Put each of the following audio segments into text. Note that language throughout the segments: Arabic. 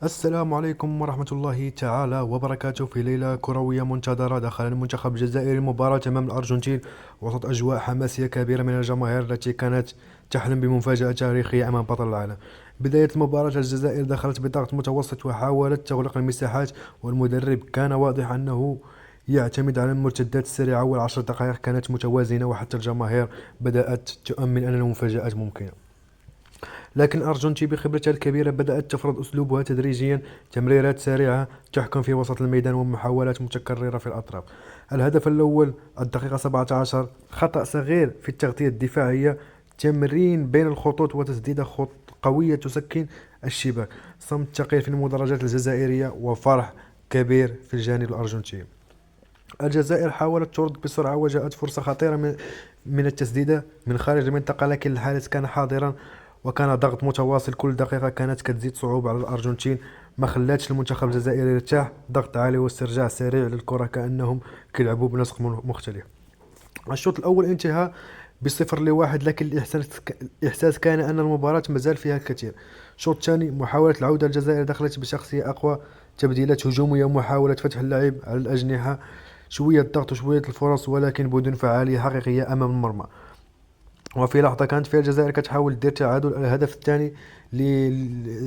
السلام عليكم ورحمة الله تعالى وبركاته. في ليلة كروية منتظرة دخل المنتخب الجزائري المباراة أمام الأرجنتين وسط أجواء حماسية كبيرة من الجماهير التي كانت تحلم بمفاجأة تاريخية أمام بطل العالم. بداية المباراة الجزائر دخلت بضغط متوسط وحاولت تغلق المساحات، والمدرب كان واضح أنه يعتمد على المرتدات السريعة، والعشر دقائق كانت متوازنة وحتى الجماهير بدأت تؤمن أن المفاجآت ممكنة. لكن أرجنتين بخبرتها الكبيرة بدأت تفرض أسلوبها تدريجيا: تمريرات سريعة تحكم في وسط الميدان ومحاولات متكررة في الأطراف. الهدف الأول الدقيقة 17، خطأ صغير في التغطية الدفاعية، تمرين بين الخطوط وتسديدة قوية تسكن الشباك. صمت ثقيل في المدرجات الجزائرية وفرح كبير في الجانب الأرجنتيني. الجزائر حاولت ترد بسرعة وجاءت فرصة خطيرة من التسديدة من خارج المنطقة، لكن الحارس كان حاضرا وكان ضغط متواصل. كل دقيقة كانت كتزيد صعوبة على الأرجنتين، ما خلاتش المنتخب الجزائري يرتاح. ضغط عالي واسترجاع سريع للكرة كأنهم كيلعبوا بنسق مختلف. الشوط الأول انتهى ب0-1، لكن الإحساس كان أن المباراة مازال فيها الكثير. الشوط الثاني محاولة العودة، الجزائر دخلت بشخصية أقوى، تبديلات هجومية، محاولة فتح اللعب على الأجنحة، شوية ضغط وشوية الفرص، ولكن بدون فعالية حقيقية أمام المرمى. وفي لحظة كانت فيها الجزائر كتحاول دير تعادل. الهدف الثاني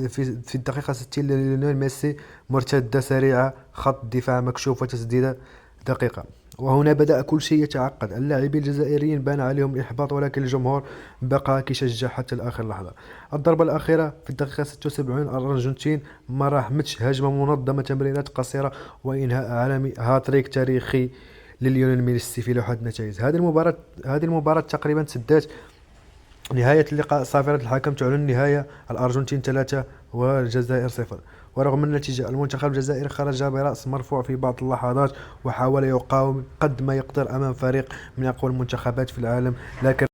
في الدقيقة 60 لليونيل ميسي، مرتدة سريعة، خط دفاع مكشوف وتسديدة دقيقة. وهنا بدأ كل شيء يتعقد. اللاعبين الجزائريين بان عليهم الإحباط، ولكن الجمهور بقى كيشجع حتى لآخر لحظة. الضربة الأخيرة في الدقيقة 76، الأرجنتين ما رحمتش، هجمة منظمة، تمريرات قصيرة، وإنهاء عالمي، هاتريك تاريخي لليونيل ميسي في لوحة النتائج. هذه المباراة تقريبا سدات نهاية اللقاء. صافرة الحكم تعلن النهاية: الأرجنتين 3 والجزائر 0. ورغم النتيجة، المنتخب الجزائري خرج برأس مرفوع في بعض اللحظات، وحاول يقاوم قد ما يقدر أمام فريق من أقوى المنتخبات في العالم، لكن